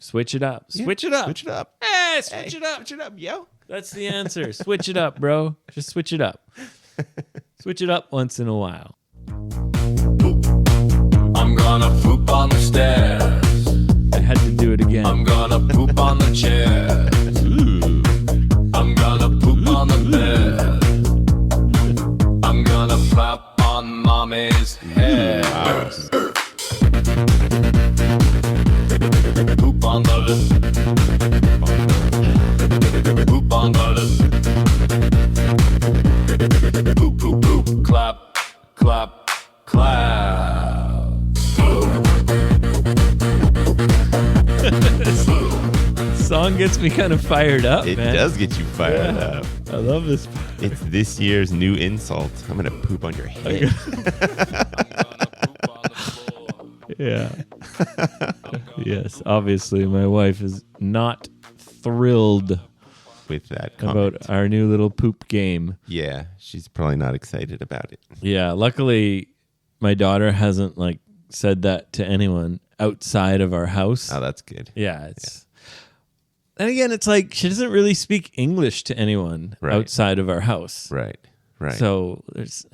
Switch it up. Yeah, Switch it up. Switch it up. Hey, switch it up. Switch it up, yo. That's the answer. Switch it up, bro. Just switch it up. Switch it up once in a while. I'm gonna poop on the stairs. I had to do it again. I'm gonna poop on the chair. Ooh. I'm gonna poop on the bed. I'm gonna clap on mommy's head. Wow. Poop on the list. Poop on the list. Poop, poop, poop. Clap, clap, clap. Song gets me kind of fired up, It man. does get you fired up. I love this. It's this year's new insult. I'm going to poop on your head. Yeah. Yes, obviously my wife is not thrilled With that comment. about our new little poop game. Yeah, she's probably not excited about it. Yeah, luckily my daughter hasn't like said that to anyone outside of our house. Oh, that's good. Yeah, it's and again, it's like she doesn't really speak English to anyone Right. outside of our house. Right, right. So there's,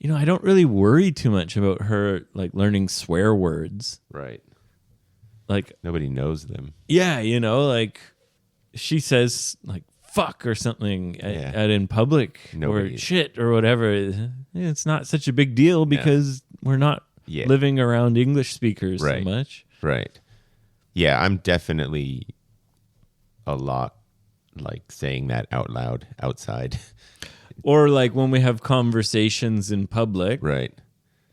I don't really worry too much about her like learning swear words. right. Like, Nobody knows them. yeah, like she says like fuck or something Yeah. at in public Nobody- or shit or whatever. It's not such a big deal because we're not Yeah. living around English speakers Right. so much. Right. Yeah, I'm definitely a lot like saying that out loud outside. Or like when we have conversations in public, Right,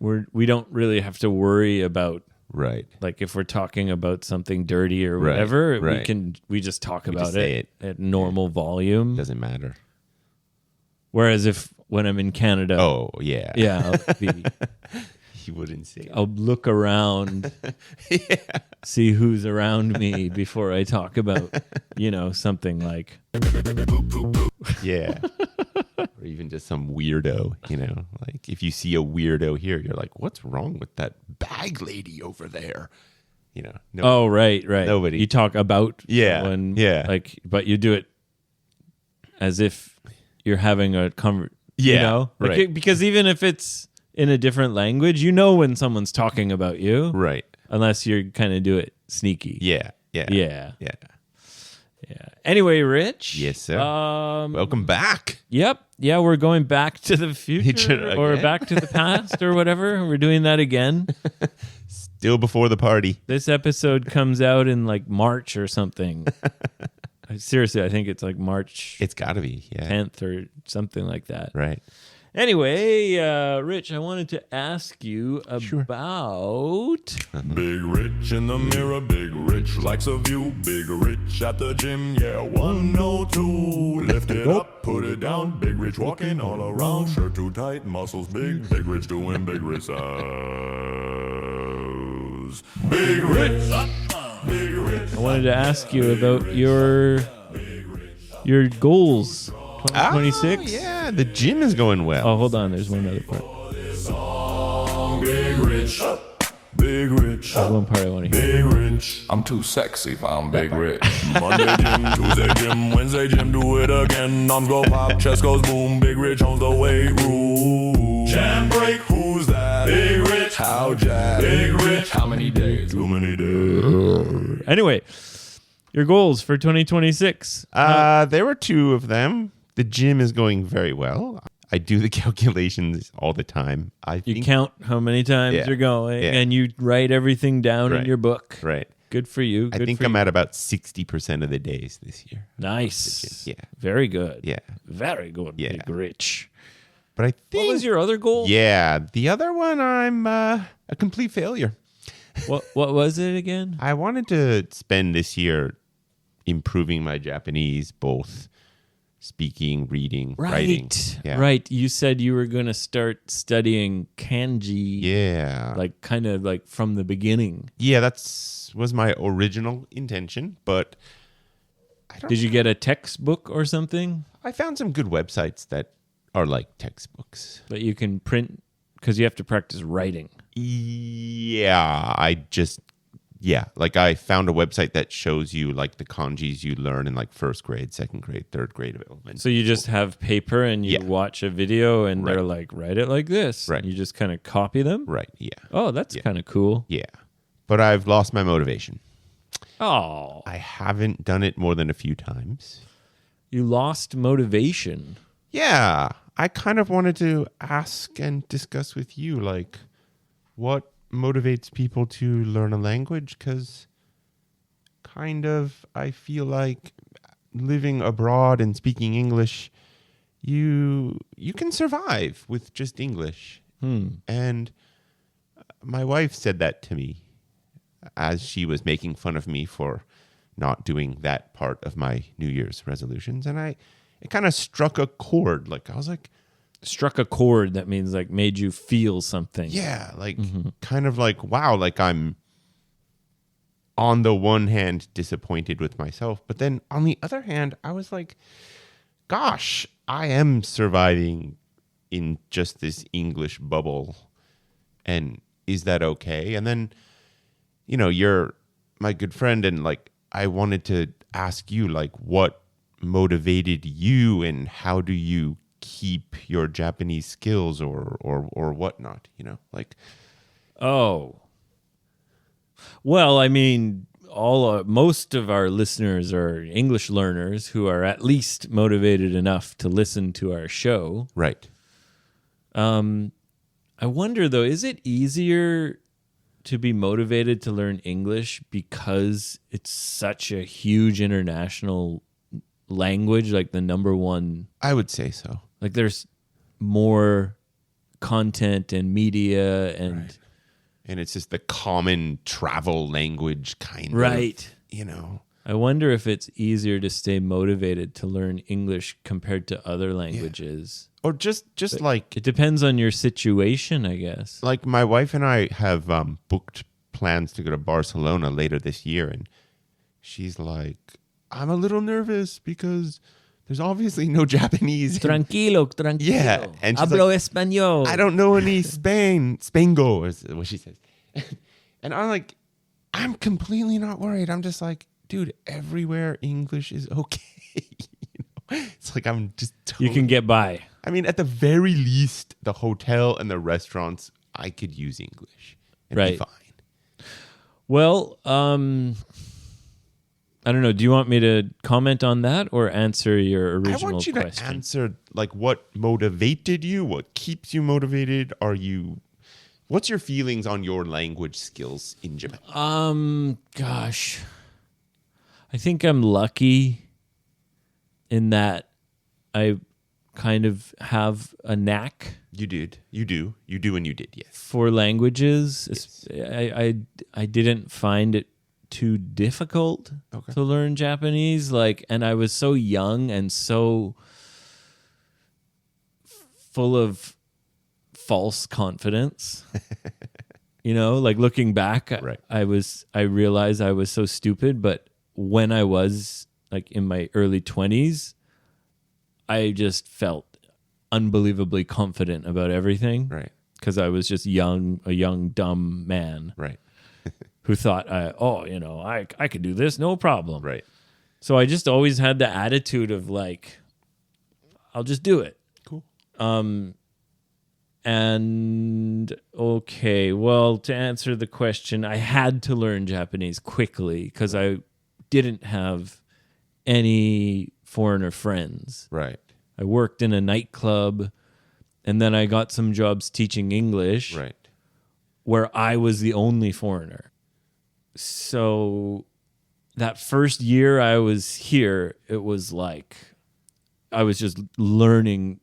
we don't really have to worry about right. like if we're talking about something dirty or Right, whatever, right. we just talk We about just say it at normal volume. Doesn't matter. Whereas if when I'm in Canada, Oh, yeah. yeah, You wouldn't say it. I'll look around, see who's around me before I talk about, something like, Yeah. Or even just some weirdo, like if you see a weirdo here, you're like, what's wrong with that bag lady over there? No, oh, right. Nobody. You talk about Yeah, someone, yeah. like, but you do it as if you're having a Yeah, like right. because even if it's in a different language, when someone's talking about you, right. unless you kind of do it sneaky. Yeah, yeah. Yeah. Yeah. Yeah. Anyway, Rich. Yes, sir. Um, Welcome back. Yep. Yeah, we're going back to the future or Again? back to the past or whatever. We're doing that again. Still before the party. This episode comes out in like March or something. Seriously, I think it's like March It's got to be. Yeah. 10th or something like that. Right. Anyway, Rich, I wanted to ask you about... Big Rich in the mirror, Big Rich likes a view. Big Rich at the gym, yeah, 102. Lift it up, put it down. Big Rich walking all around. Shirt too tight, muscles big. Big Rich doing Big Rich size. Big Rich, Big Rich. I wanted to ask you about your goals, 2026. Oh, yeah, the gym is going well. Oh, hold on. There's one other part. Big Rich, Big Rich. There's one part I want to hear. Big Rich. I'm too sexy if I'm Big Rich. Monday gym, Tuesday gym, Wednesday gym, do it again. Arms go pop, chest goes boom. Big Rich owns the weight room. Jam break, who's that? Big Rich. How jazz? Big Rich. How many days? Too many days. Anyway, your goals for 2026. There were two of them. The gym is going very well. I do the calculations all the time. You count how many times Yeah. you're going, Yeah. and you write everything down in Right. your book. Right. Good for you. I Good think for I'm you. at about 60% of the days this year. Nice. Yeah. Very good. Yeah. Very good. Yeah. Big Rich. But I think... What was your other goal? Yeah. The other one, I'm a complete failure. What was it again? I wanted to spend this year improving my Japanese, both speaking, reading, writing. Yeah. Right. You said you were going to start studying kanji. Yeah. Like kind of like from the beginning. Yeah, was my original intention, but I don't Did you get a textbook or something I found some good websites that are like textbooks. that you can print because you have to practice writing? Yeah, I just Yeah, like I found a website that shows you like the kanjis you learn in like first grade, second grade, third grade of elementary. So you just have paper and you Yeah. watch a video and Right. they're like, write it like this. Right. You just kind of copy them. Right, yeah. Oh, that's Yeah. kind of cool. Yeah. But I've lost my motivation. Oh, I haven't done it more than a few times. you lost motivation. Yeah, I kind of wanted to ask and discuss with you, like, what motivates people to learn a language? Because kind of, I feel like living abroad and speaking English, you can survive with just English. And my wife said that to me as she was making fun of me for not doing that part of my New Year's resolutions. And it kind of struck a chord. Like I was like, Struck a chord that means like made you feel something. yeah, like kind of like, wow, like I'm on the one hand disappointed with myself. But then on the other hand, I was like, gosh, I am surviving in just this English bubble. And is that okay? And then, you know, you're my good friend, and like I wanted to ask you, like, what motivated you and how do you keep your Japanese skills or whatnot, you know? Like, Oh. Well, I mean, most of our listeners are English learners who are at least motivated enough to listen to our show. right. I wonder though, is it easier to be motivated to learn English because it's such a huge international language, like the number one, I would say so. like there's more content and media and And it's just the common travel language kind Right. of, you know. I wonder if it's easier to stay motivated to learn English compared to other languages. Or just like It depends on your situation, I guess. like my wife and I have booked plans to go to Barcelona later this year, and she's like, I'm a little nervous because there's obviously no Japanese. Tranquilo. Yeah, and she's Hablo español. I don't know any Spango is what she says. And I'm like, I'm completely not worried. I'm just like, dude, everywhere English is okay. You know? It's like I'm just You can get by. I mean, at the very least, the hotel and the restaurants, I could use English and be Right. fine. Well, I don't know. Do you want me to comment on that or answer your original I want you question? to answer like what motivated you, what keeps you motivated. What's your feelings on your language skills in Japan? Gosh, I think I'm lucky in that I kind of have a knack You do, and you did, yes. for languages. I didn't find it too difficult to learn Japanese. And I was so young and so full of false confidence. You know, like looking back, Right. I realized I was so stupid. But when I was like in my early 20s, I just felt unbelievably confident about everything. Right, Because I was just a young, dumb man right, who thought, I could do this, no problem. right. So I just always had the attitude of like, I'll just do it. Cool. And okay, well, to answer the question, I had to learn Japanese quickly because I didn't have any foreigner friends. Right, I worked in a nightclub, and then I got some jobs teaching English right. where I was the only foreigner. So that first year I was here, it was like I was just learning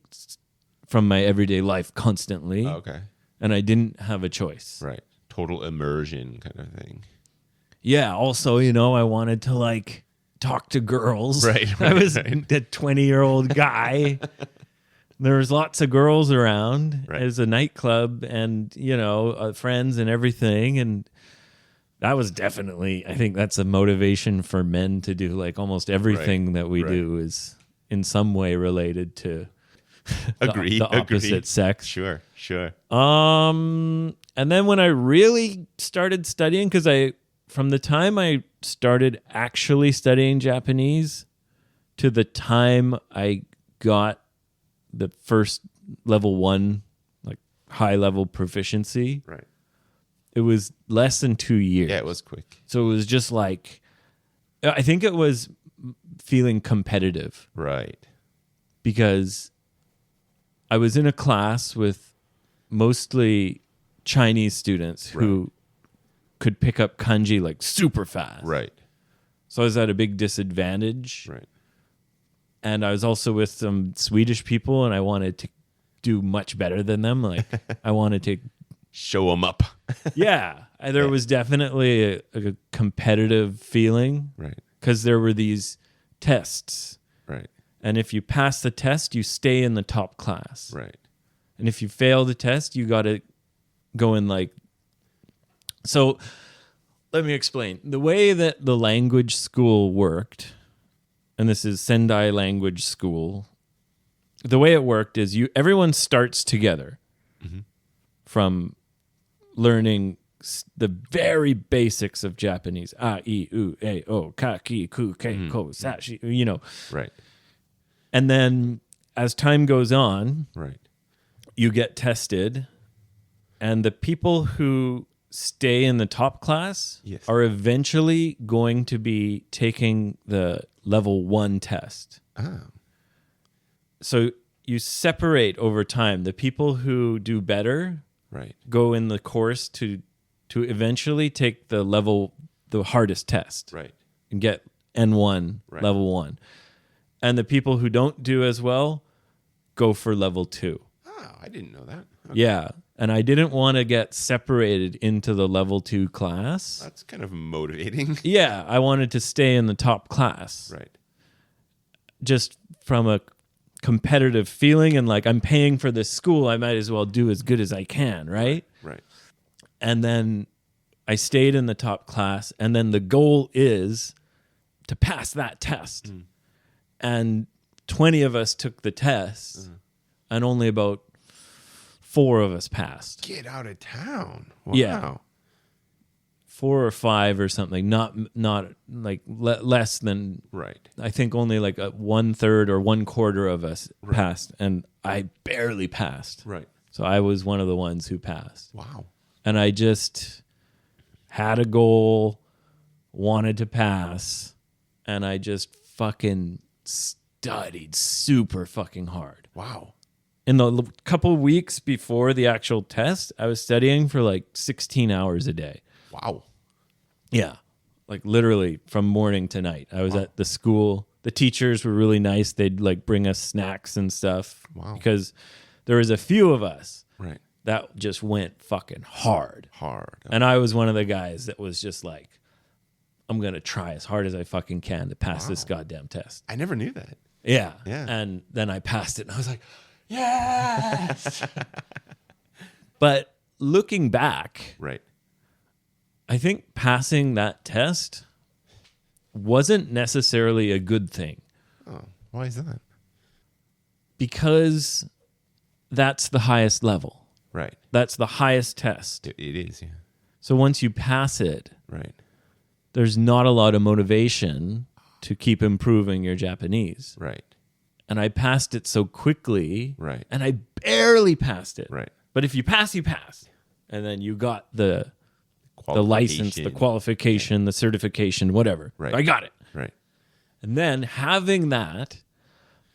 from my everyday life constantly, Okay, and I didn't have a choice. right. Total immersion kind of thing. Yeah, also, I wanted to like talk to girls. Right, I was right. a 20-year-old guy. There was lots of girls around. Right. It was a nightclub and, friends and everything. And that was definitely, I think that's a motivation for men to do like almost everything that we right. do is in some way related to Agreed. the opposite agreed. sex. Sure. And then when I really started studying, because I from the time I started actually studying Japanese to the time I got the first level 1, like high level proficiency, Right. it was less than 2 years. Yeah, it was quick. So it was just like, I think it was feeling competitive Right. because I was in a class with mostly Chinese students who could pick up kanji like super fast. Right. So I was at a big disadvantage. Right. And I was also with some Swedish people and I wanted to do much better than them. Like I wanted to, Show them up. yeah, there was definitely a competitive feeling Right. because there were these tests. Right. And if you pass the test, you stay in the top class. Right. And if you fail the test, you got to go in like. So let me explain. The way that the language school worked, and this is Sendai Language School, the way it worked is everyone starts together from learning the very basics of Japanese. A, I, U, E, O, Ka, Ki, Ku, Ke, Ko, Sa, Shi, Right. And then as time goes on, Right. you get tested, and the people who stay in the top class Yes. are eventually going to be taking the level 1 test. Ah. So you separate over time. The people who do better Right. go in the course to eventually take the hardest test Right. and get N1, Right. level 1. And the people who don't do as well go for level 2. Oh, I didn't know that. Okay. Yeah. And I didn't want to get separated into the level 2 class. That's kind of motivating. Yeah. I wanted to stay in the top class. Right. Just from a competitive feeling and like I'm paying for this school, I might as well do as good as I can, right? Right. And then I stayed in the top class, and then the goal is to pass that test. And 20 of us took the test, and only about 4 of us passed. Get out of town. Wow. Yeah. 4 or 5 or something, not like less than. Right. I think only like 1/3 or 1/4 of us passed, and I barely passed. Right. So I was one of the ones who passed. Wow. And I just had a goal, wanted to pass, and I just fucking studied super fucking hard. Wow. In the couple of weeks before the actual test, I was studying for like 16 hours a day. Wow. Yeah. Like literally from morning to night. I was at the school. The teachers were really nice. They'd like bring us snacks and stuff. Wow. Because there was a few of us Right. that just went fucking hard. Hard. And I was one of the guys that was just like, I'm going to try as hard as I fucking can to pass this goddamn test. I never knew that. Yeah. Yeah. And then I passed it and I was like, yes. But looking back, Right. I think passing that test wasn't necessarily a good thing Oh, why is that? because that's the highest level. Right. That's the highest test. It is. Yeah. So once you pass it, Right. there's not a lot of motivation to keep improving your Japanese. Right. And I passed it so quickly. Right. And I barely passed it. Right. But if you pass, you pass. And then you got the license, the qualification, the certification, whatever. Right. I got it. Right. And then having that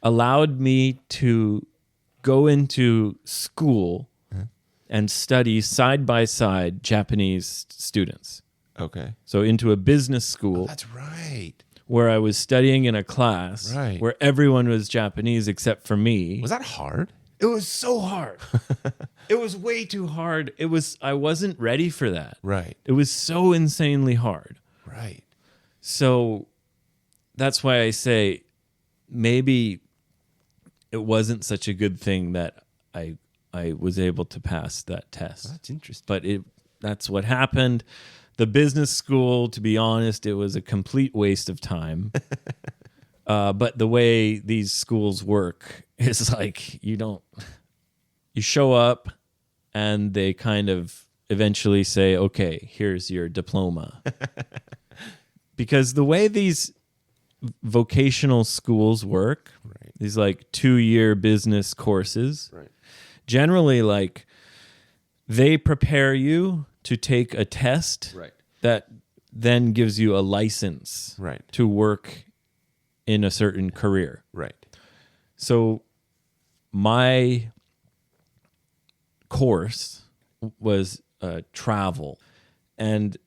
allowed me to go into school and study side by side Japanese students. Okay. So into a business school That's right. where I was studying in a class Right. where everyone was Japanese except for me. Was that hard? It was so hard. It was way too hard. I wasn't ready for that. Right. It was so insanely hard. Right. So that's why I say maybe it wasn't such a good thing that I was able to pass that test. That's interesting. But that's what happened. The business school, to be honest, it was a complete waste of time. But the way these schools work is like you show up and they kind of eventually say, okay, here's your diploma. Because the way these vocational schools work, Right. these like 2-year business courses, Right. generally like they prepare you to take a test Right. that then gives you a license Right. to work in a certain career. Right. So my course was travel, and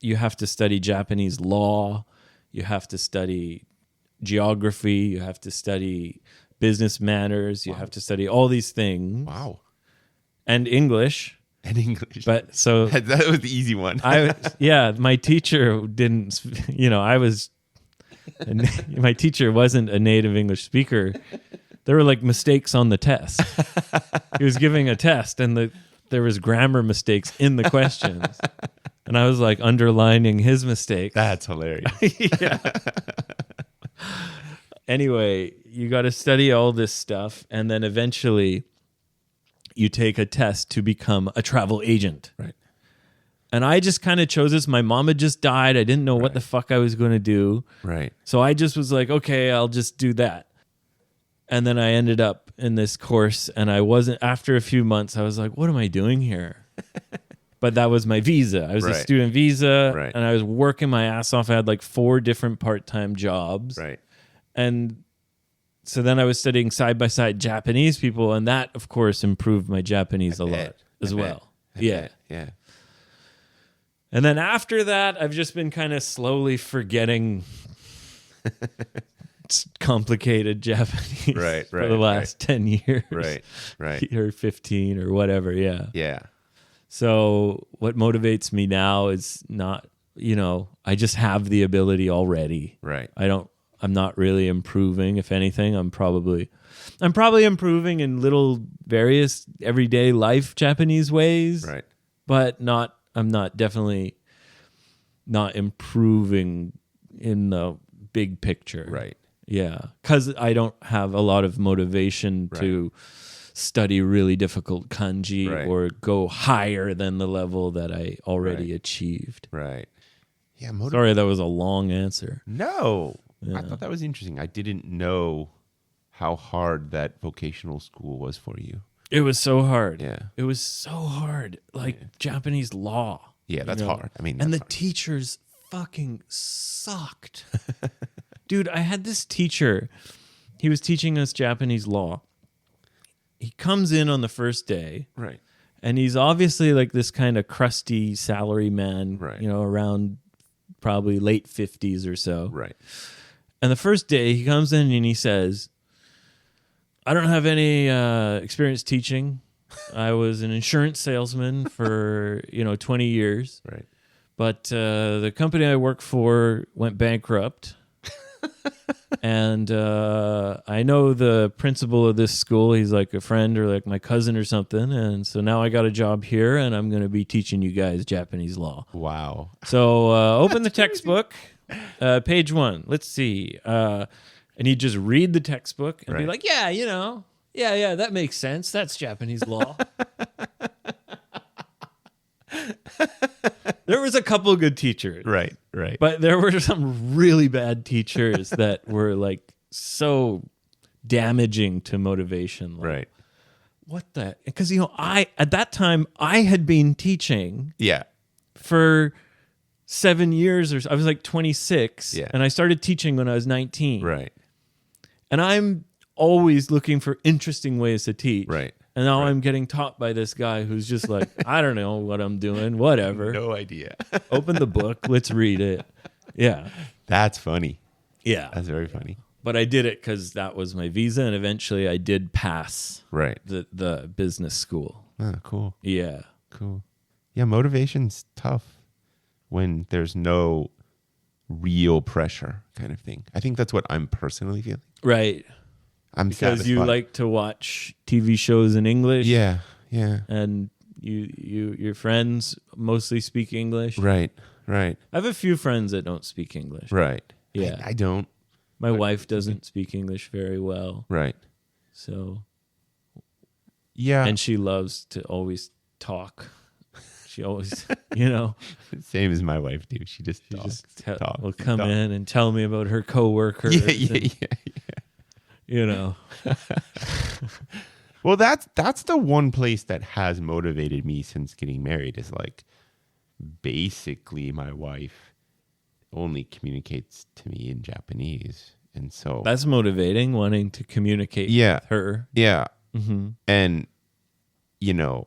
you have to study Japanese law, you have to study geography, you have to study business manners, you have to study all these things, Wow. and English. And English. But so that was the easy one. my teacher didn't, my teacher wasn't a native English speaker. There were like mistakes on the test. He was giving a test and there was grammar mistakes in the questions. And I was like underlining his mistakes. That's hilarious. Yeah. Anyway, you got to study all this stuff, and then eventually you take a test to become a travel agent. Right. And I just kind of chose this. My mom had just died. I didn't know what the fuck I was going to do. Right. So I just was like, okay, I'll just do that. And then I ended up in this course, and after a few months, I was like, what am I doing here? But that was my visa. I was a Right. student visa, Right. and I was working my ass off. I had like 4 different part-time jobs. Right. And so then I was studying side by side Japanese people, and that, of course, improved my Japanese a lot as well. Yeah. Yeah. And then after that, I've just been kind of slowly forgetting complicated Japanese Right, for the last 10 years. Right. Right. Or 15 or whatever. Yeah. Yeah. So what motivates me now is not, I just have the ability already. Right. I'm not really improving. If anything, I'm probably improving in little various everyday life Japanese ways. Right. But I'm definitely not improving in the big picture. Right. Yeah. Because I don't have a lot of motivation to study really difficult kanji Right. or go higher than the level that I already achieved. Right. Yeah. Sorry, that was a long answer. No. I thought that was interesting. I didn't know how hard that vocational school was for you. It was so hard. Yeah. It was so hard. Like Japanese law. Yeah, that's hard. I mean, and the that's hard. teachers fucking sucked. Dude, I had this teacher. He was teaching us Japanese law. He comes in on the first day. Right. And he's obviously like this kind of crusty salary man, Right. Around probably late 50s or so. Right. And the first day he comes in and he says, I don't have any experience teaching. I was an insurance salesman for, 20 years. Right. But the company I work for went bankrupt. And I know the principal of this school. He's like a friend or like my cousin or something. And so now I got a job here and I'm going to be teaching you guys Japanese law. Wow. So open the textbook, page 1. Let's see. And he'd just read the textbook and be Right. like, yeah, that makes sense. That's Japanese law. There was a couple of good teachers. Right. Right. But there were some really bad teachers that were like so damaging to motivation. Like, right. what the? Because, at that time, I had been teaching Yeah. for 7 years or so. I was like 26. Yeah. And I started teaching when I was 19. Right. And I'm always looking for interesting ways to teach. Right. And now I'm getting taught by this guy who's just like, I don't know what I'm doing, whatever. No idea. Open the book, let's read it. Yeah. That's funny. Yeah. That's very funny. But I did it because that was my visa, and eventually I did pass Right. the business school. Ah, cool. Yeah. Cool. Yeah, motivation's tough when there's no real pressure kind of thing. I think that's what I'm personally feeling. Right. I'm Because you satisfied. like to watch TV shows in English. Yeah. Yeah. And your friends mostly speak English. Right. Right. I have a few friends that don't speak English. Right. Yeah. I don't. My wife doesn't speak English very well. Right. So, Yeah. and she loves to always talk. She always, you know, Same as my wife too. She just talks, will come in and tell me about her coworkers. Yeah. You know, Well, that's the one place that has motivated me since getting married is like basically my wife only communicates to me in Japanese. And so that's motivating, wanting to communicate Yeah. with her. yeah. Mm-hmm. And you know,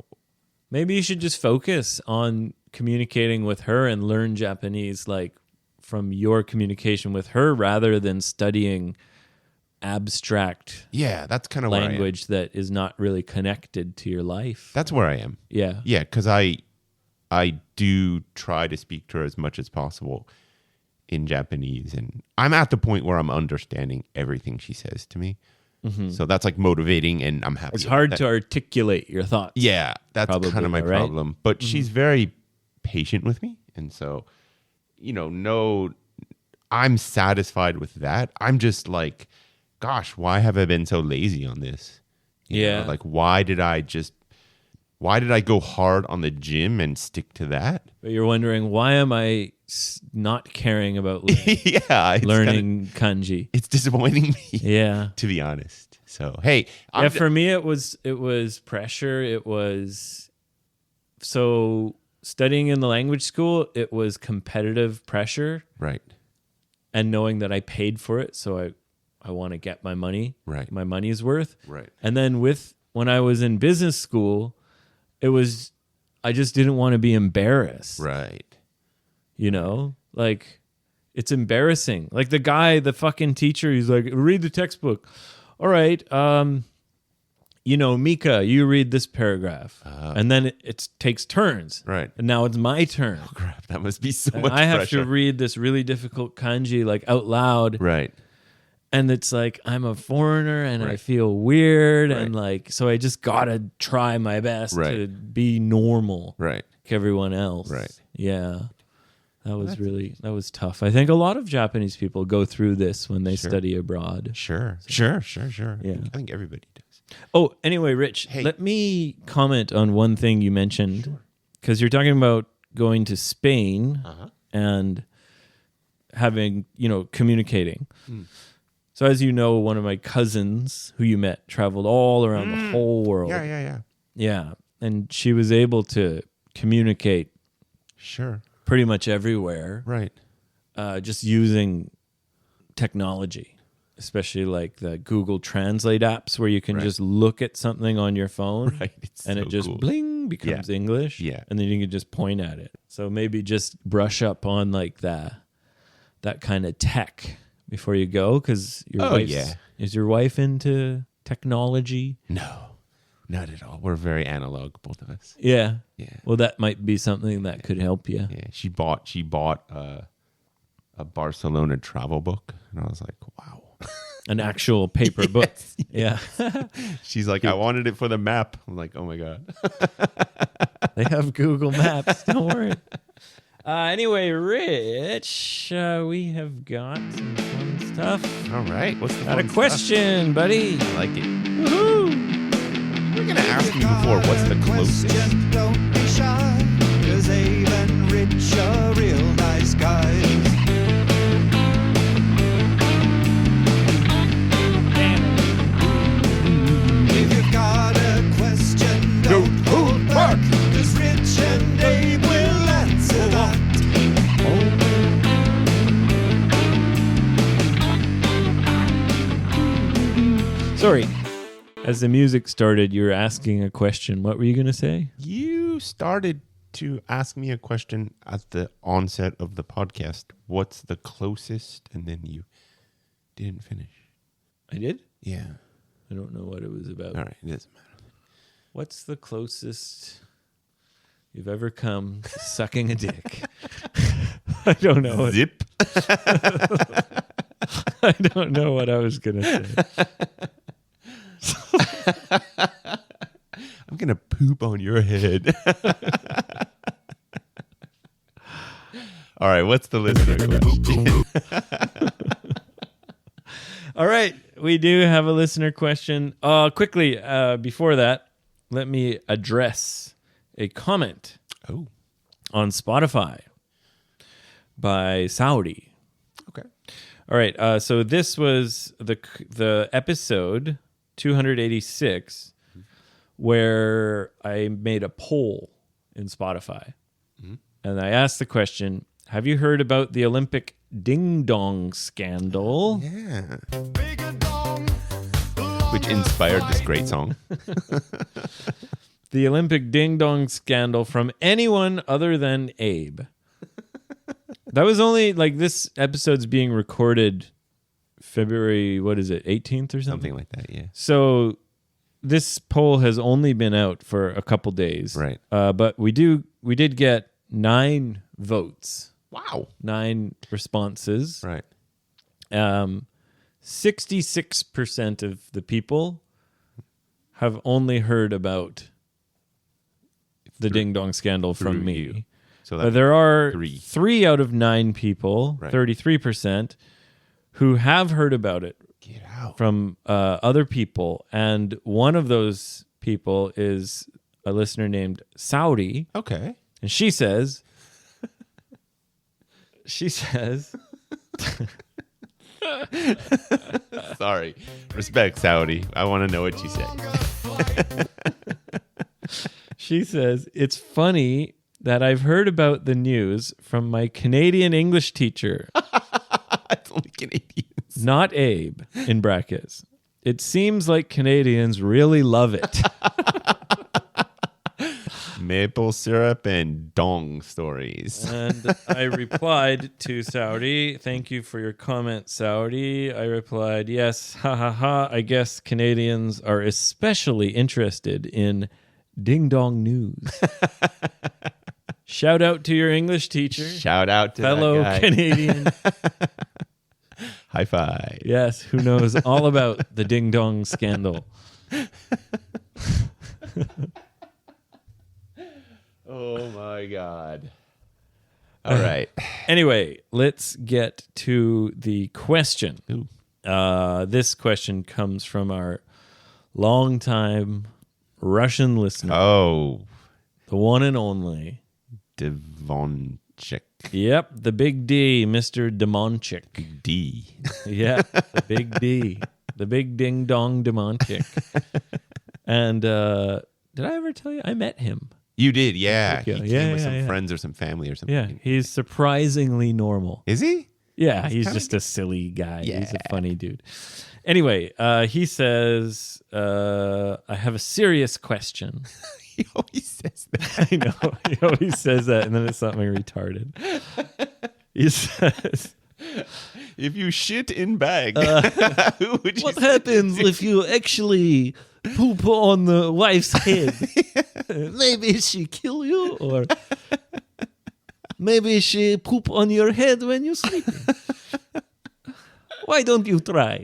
Maybe you should just focus on communicating with her and learn Japanese like from your communication with her rather than studying abstract yeah, that's kind of where I am. language that is not really connected to your life. That's where I am. Yeah. Yeah, because I do try to speak to her as much as possible in Japanese, and I'm at the point where I'm understanding everything she says to me. So that's like motivating, and I'm happy. It's about hard that. to articulate your thoughts. Yeah, that's Probably, kind of my right? problem. But she's very patient with me, and so I'm satisfied with that. I'm just like, gosh, why have I been so lazy on this? You know, Yeah. like why did I go hard on the gym and stick to that? But you're wondering, why am I not caring about Yeah, it's learning kanji? it's disappointing me, Yeah. to be honest. So hey, Yeah, for me it was pressure. It was so studying in the language school, it was competitive pressure right, and knowing that I paid for it, so I want to get my money, Right. my money's worth. right, And then when I was in business school, I just didn't want to be embarrassed. right, You know? Like it's embarrassing. Like the fucking teacher, he's like, read the textbook. All right, Mika, you read this paragraph. And then it takes turns. right. And now it's my turn. Crap, that must be so And much I have pressure. to read this really difficult kanji like out loud. Right, And it's like I'm a foreigner and I Right. feel weird. Right. And like, so I just gotta try my best Right. to be normal right. like everyone else. Right. Yeah. That was tough. I think a lot of Japanese people go through this when they Sure. study abroad. Sure. Yeah. I think everybody does. Oh, anyway, Rich, Hey. let me comment on one thing you mentioned because you're talking about going to Spain and having, communicating. So as you know, one of my cousins who you met traveled all around the whole world. Yeah. Yeah. And she was able to communicate Sure. pretty much everywhere, Right. just using technology, especially like the Google Translate apps where you can Right. just look at something on your phone Right. It's and so it just cool. bling becomes English. Yeah. And then you can just point at it. So maybe just brush up on like that kind of tech before you go because is your wife into technology? No, not at all. We're very analog, both of us. Yeah. Yeah. Well, that might be something that could help you. Yeah. She bought a Barcelona travel book, and I was like, wow. An actual paper book. Yeah. She's like, I wanted it for the map. I'm like, oh my god. They have Google Maps. Don't worry. Anyway, Rich, we have got some fun stuff. All right. What's the Got a fun question, buddy. stuff? I like it. Woohoo! We're gonna ask you before. What's the closest? Don't be shy, 'cause Abe and Rich are real nice guys. If you've got a question, don't hold back, 'cause Rich and Abe will answer that. Sorry. As the music started, you were asking a question. What were you going to say? You started to ask me a question at the onset of the podcast. What's the closest? And then you didn't finish. I did? Yeah. I don't know what it was about. All right. It doesn't matter. What's the closest you've ever come to sucking a dick? I don't know. Zip. I don't know what I was going to say. I'm gonna poop on your head. All right. What's the listener question? All right, we do have a listener question. Quickly, before that, let me address a comment Oh. on Spotify by Saudi. Okay. All right. So this was the episode 286 where I made a poll in Spotify. And I asked the question, have you heard about the Olympic ding dong scandal? Yeah. Which inspired this great song. The Olympic ding dong scandal from anyone other than Abe. That was only like this episode's being recorded February, 18th or something? Something like that, yeah. So this poll has only been out for a couple days. Right. But we did get 9 votes, Wow. 9 responses. Right. 66% of the people have only heard about the ding dong scandal from through me. you. So But there are 3. 3 out of 9 people, Right. 33%, who have heard about it Get out. from other people. And one of those people is a listener named Saudi. Okay. And she says, Sorry. Respect, Saudi. I want to know what you say. it's funny that I've heard about the news from my Canadian English teacher, It's only Canadians. not Abe, in brackets. It seems like Canadians really love it. Maple syrup and dong stories. And I replied to Saudi, thank you for your comment, Saudi. I replied, yes, ha ha ha. I guess Canadians are especially interested in ding dong news. Shout out to your English teacher, Shout out to fellow that guy. Canadian. High five. Yes, who knows all about the ding dong scandal. Oh my God. All right. Anyway, let's get to the question. Ooh. This question comes from our longtime Russian listener, Oh, the one and only. Devonchik. Yep, the big D, Mr. Demonchik. D. Yeah, the big D, the big ding dong Demonchik. And did I ever tell you I met him? You did, yeah. Tokyo. He came Yeah, with yeah, some yeah. friends or some family or something. Yeah, he's surprisingly normal. Is he? Yeah, he's just a silly guy. He's Yeah. a funny dude. Anyway, he says, I have a serious question. He always says that. I know. He always says that, and then it's something retarded. He says, If you shit in bag, who would you what say? happens if you actually poop on the wife's head? Maybe she kill you, or maybe she poop on your head when you sleep. Why don't you try?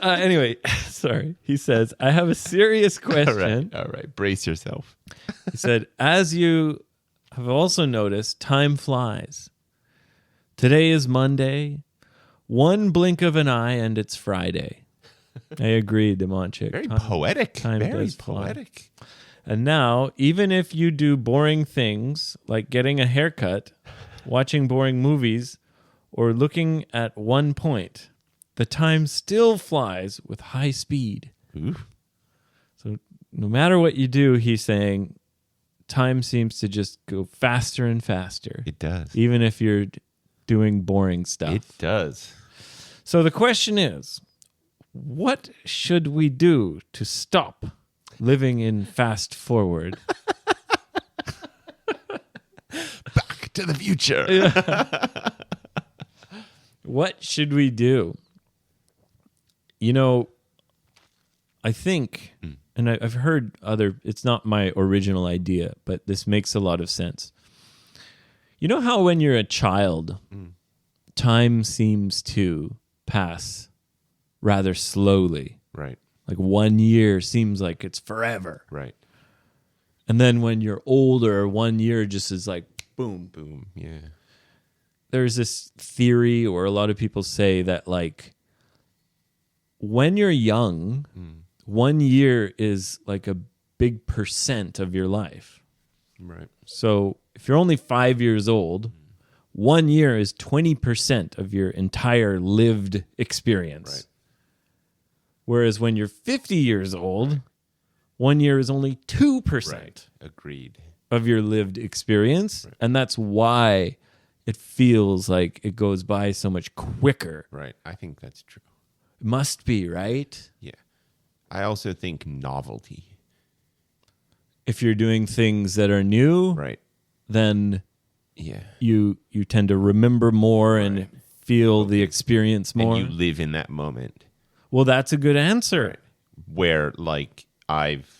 Anyway, sorry. He says, I have a serious question. All right. Brace yourself. He said, as you have also noticed, time flies. Today is Monday. One blink of an eye and it's Friday. I agree, Demonchik. Very poetic. time Very does fly. poetic. And now, even if you do boring things like getting a haircut, watching boring movies, or looking at one point, the time still flies with high speed. Ooh. So no matter what you do, he's saying, time seems to just go faster and faster, It does. even if you're doing boring stuff. It does. So the question is, what should we do to stop living in fast forward? Back to the future. What should we do? You know, I think, and I've heard it's not my original idea, but this makes a lot of sense. You know how when you're a child, time seems to pass rather slowly? Right. Like 1 year seems like it's forever. Right. And then when you're older, 1 year just is like, boom. Boom. Yeah. There's this theory, or a lot of people say that, like, when you're young, 1 year is like a big percent of your life. Right. So if you're only 5 years old, 1 year is 20% of your entire lived experience. Right. Whereas when you're 50 years old, 1 year is only 2% Right. Agreed. of your lived experience. Right. And that's why it feels like it goes by so much quicker. Right. I think that's true. It must be, right? Yeah. I also think novelty. If you're doing things that are new, Right. then Yeah. you tend to remember more and feel the experience more. And you live in that moment Well, that's a good answer. where, like, I've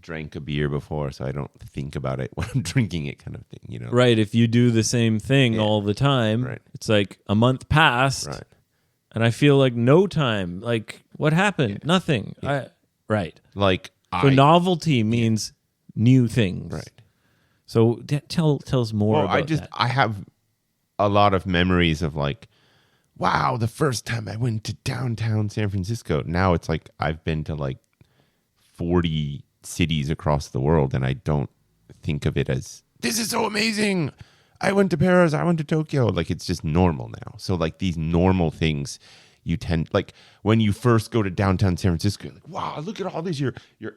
drank a beer before, so I don't think about it when I'm drinking it, kind of thing, you know? Right. If you do the same thing Yeah. all the time, Right. it's like a month passed Right. and I feel like no time. Like, what happened? Nothing. Right. Like, So novelty means new things. Right. So tell us more Well, about that. I have a lot of memories of, like, wow, the first time I went to downtown San Francisco. Now it's like I've been to like 40 cities across the world, and I don't think of it as, this is so amazing. I went to Paris, I went to Tokyo. Like, it's just normal now. So, like, these normal things, you tend, like, when you first go to downtown San Francisco, you're like, wow, look at all this. You're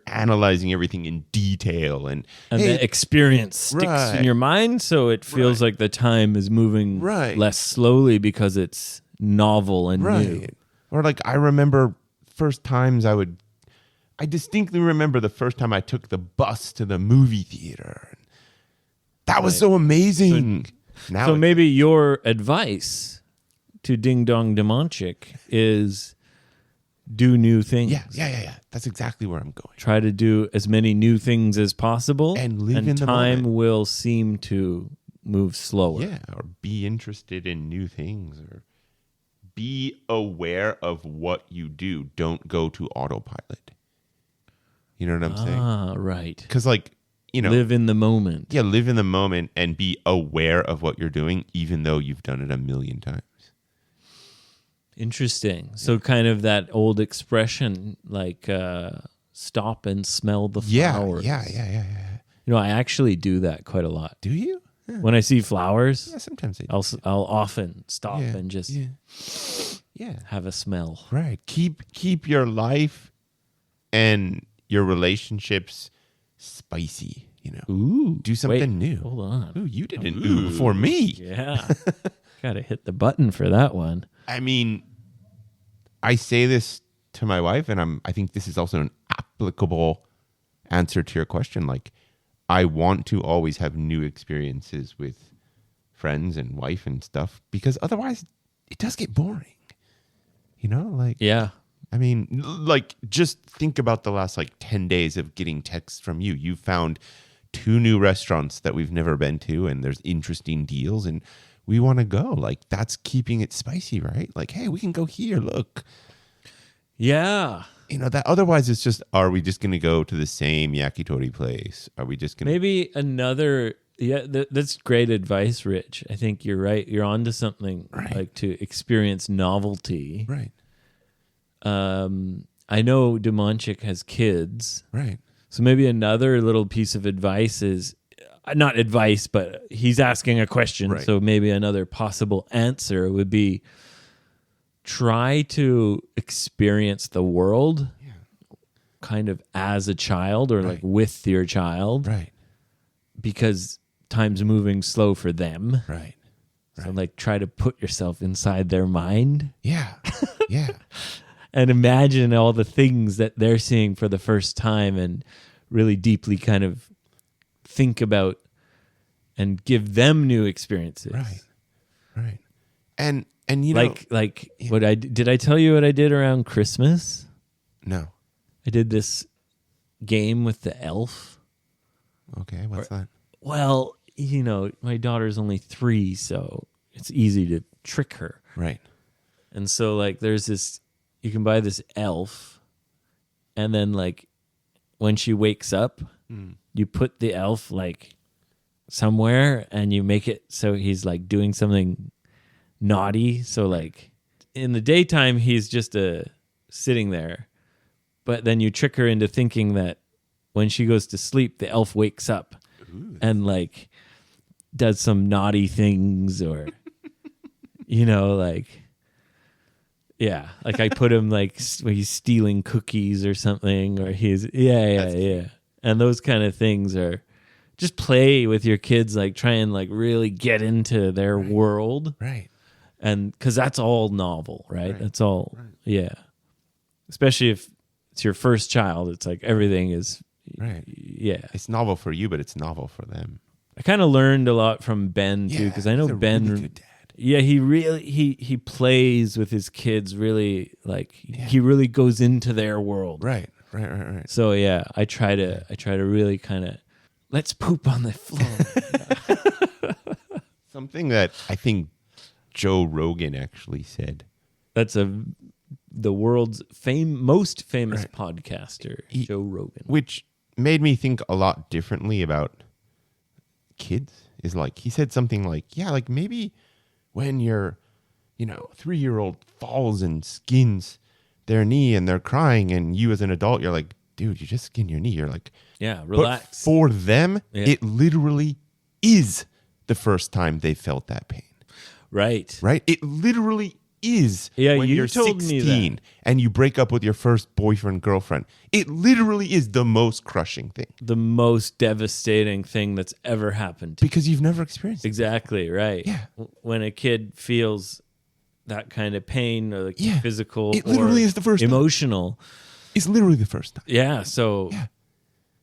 analyzing everything in detail, and hey, the experience sticks Right. in your mind, so it feels like the time is moving Right. less slowly because it's novel and new. right. Or, like, I remember first times I distinctly remember the first time I took the bus to the movie theater. That was so amazing. Now So it's- maybe your advice to Ding Dong Demonchik is do new things. yeah. That's exactly where I'm going. Try to do as many new things as possible, And live in the time moment. will seem to move slower. Yeah, or be interested in new things, or be aware of what you do. Don't go to autopilot. You know what I'm saying? Ah, right. Because, like, you know, Live in the moment. yeah, live in the moment and be aware of what you're doing, even though you've done it a million times. Interesting. So kind of that old expression like stop and smell the flowers. Yeah. You know, I actually do that quite a lot. Do you? Yeah, When I see flowers, yeah sometimes I do. I'll often stop Yeah, and just yeah. have a smell. Right. Keep your life and your relationships spicy, you know. Ooh. Do something wait, new. Hold on. Ooh, you did an ooh before me. Yeah. Got to hit the button for that one. I mean, I say this to my wife, and I think this is also an applicable answer to your question. Like, I want to always have new experiences with friends and wife and stuff, because otherwise it does get boring. You know, like, Yeah. I mean, like, just think about the last, like, 10 days of getting texts from you. You found 2 new restaurants that we've never been to, and there's interesting deals, and we want to go. Like, that's keeping it spicy, right? Like, hey, we can go here. Look. Yeah. You know, that otherwise it's just, are we just going to go to the same yakitori place? Are we just going to... Maybe another. Yeah, that's great advice, Rich. I think you're right. You're onto something. Right. Like to experience novelty. Right, I know Demonchik has kids, right. so maybe another little piece of advice is not advice, but he's asking a question. Right. So maybe another possible answer would be try to experience the world kind of as a child or like with your child, Right, because time's moving slow for them. right. So like try to put yourself inside their mind Yeah, yeah. and imagine all the things that they're seeing for the first time and really deeply kind of think about and give them new experiences. Right. And you know... Like what did I tell you what I did around Christmas? No. I did this game with the elf. Okay, what's that? Well, you know, my daughter's only 3, so it's easy to trick her. Right. And so like there's this, you can buy this elf, and then like when she wakes up, you put the elf like somewhere and you make it so he's like doing something naughty. So like in the daytime he's just sitting there, but then you trick her into thinking that when she goes to sleep the elf wakes up and like does some naughty things or, you know, like, yeah, like I put him like when he's stealing cookies or something, or he's, yeah. And those kind of things are just play with your kids, like try and like really get into their world. Right. And because that's all novel, right? That's all, yeah. Especially if it's your first child, it's like everything is, Right. yeah. It's novel for you, but it's novel for them. I kind of learned a lot from Ben too, because I know he's a Ben. really good dad. Yeah, he plays with his kids really, like he really goes into their world. Right. So yeah, I try to really kind of let's poop on the floor. Something that I think Joe Rogan actually said. That's the world's most famous podcaster, Joe Rogan. Which made me think a lot differently about kids. Is like, he said something like, yeah, like maybe when your, 3-year-old falls and skins their knee and they're crying, and you as an adult, you're like, dude, you just skinned your knee. You're like, yeah, but relax. for them, Yeah. it literally is the first time they felt that pain. Right. Right? It literally is. Yeah, when you you're told me 16 that. and you break up with your first boyfriend, girlfriend. It literally is the most crushing thing The most devastating thing that's ever happened to you. because you've never experienced it. Exactly, right. Yeah. When a kid feels that kind of pain, or like Yeah. physical It literally or is the first time. emotional. It's literally the first time. Yeah, so Yeah.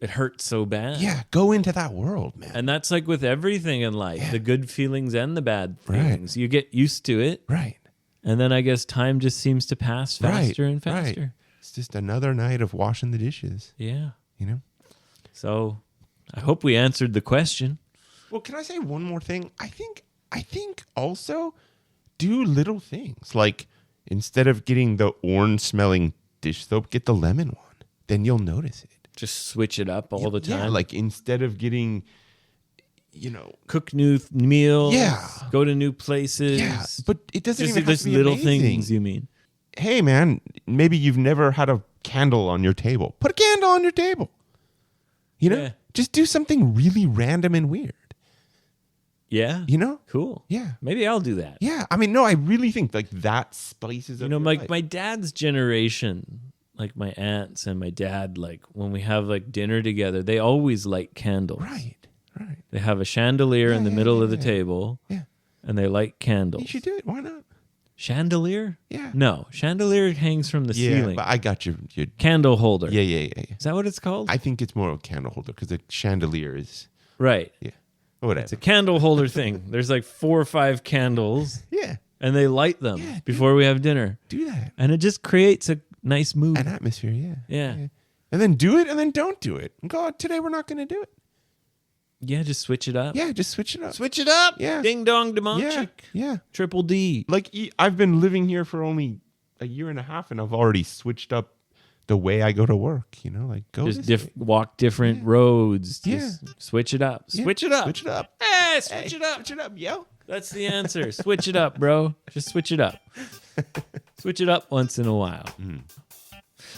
it hurts so bad. Yeah, go into that world, man. And that's like with everything in life, Yeah. the good feelings and the bad Right. things. You get used to it, Right. and then I guess time just seems to pass faster and faster. Right. It's just another night of washing the dishes, Yeah. So, I hope we answered the question. well, can I say one more thing? I think also do little things. Like, instead of getting the orange smelling dish soap, get the lemon one. Then you'll notice it. Just switch it up all the time. Yeah, like instead of getting, cook new meals. Yeah. Go to new places. yeah, but it doesn't Just even have just to be little amazing. things, you mean? Hey, man, maybe you've never had a candle on your table. Put a candle on your table. Yeah. Just do something really random and weird. Yeah. Cool. Yeah. Maybe I'll do that. Yeah, I mean, no, I really think like that spices up your like life. my dad's generation, like my aunts and my dad, like when we have like dinner together, they always light candles. Right. They have a chandelier in the middle of the table, Yeah. and they light candles. You should do it. Why not? Chandelier? Yeah. No, chandelier hangs from the Yeah, ceiling. but I got your Candle holder. yeah. Is that what it's called? I think it's more of a candle holder because the chandelier is, right. yeah. Whatever. It's a candle holder thing. There's like 4 or 5 candles, Yeah, and they light them Yeah, before we have dinner. do that. And it just creates a nice mood. An atmosphere, yeah. Yeah. And then do it and then don't do it. And go, today we're not going to do it. Yeah, just switch it up. Yeah, just switch it up. Switch it up. Yeah. Ding dong Yeah, demonchic. yeah. Triple D. Like I've been living here for only a year and a half and I've already switched up the way I go to work, like go Just this way. walk different roads. Yeah. Just switch it up. Yeah, Switch it up. Switch it up. Hey, switch it up. Switch it up, yo. That's the answer. Switch it up, bro. Just switch it up. Switch it up once in a while.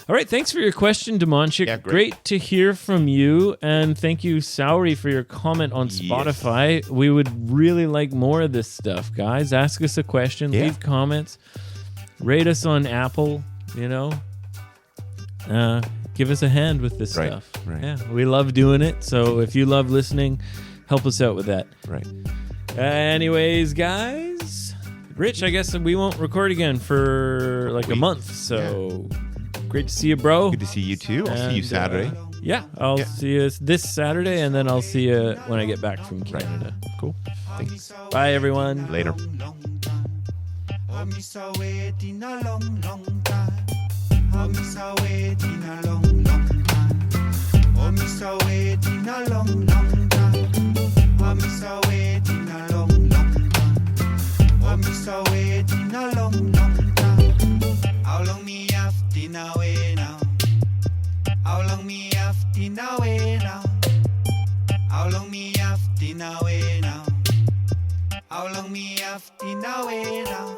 All right. Thanks for your question, Demonchic. Yeah, great to hear from you. And thank you, Sowery, for your comment on Yes. Spotify. We would really like more of this stuff, guys. Ask us a question. Yeah. Leave comments. Rate us on Apple, give us a hand with this Right, stuff. right. Yeah, we love doing it. So if you love listening, help us out with that. Right. Anyways, guys, Rich, I guess we won't record again for like a month. So great to see you, bro. Good to see you too. I'll see you And, Saturday. Yeah, I'll see you this Saturday, and then I'll see you when I get back from Canada. Cool. Thanks. Bye, everyone. Later. Oh, miss a waiting a long, long time. Oh, miss a waiting a long, long time. Oh, miss a waiting a long, long time. Oh, miss a waiting a long, long time. Oh, miss a waiting a long, long time. How long me have to wait now? How long me have to wait now? How long me have to wait now? How long me have to wait now?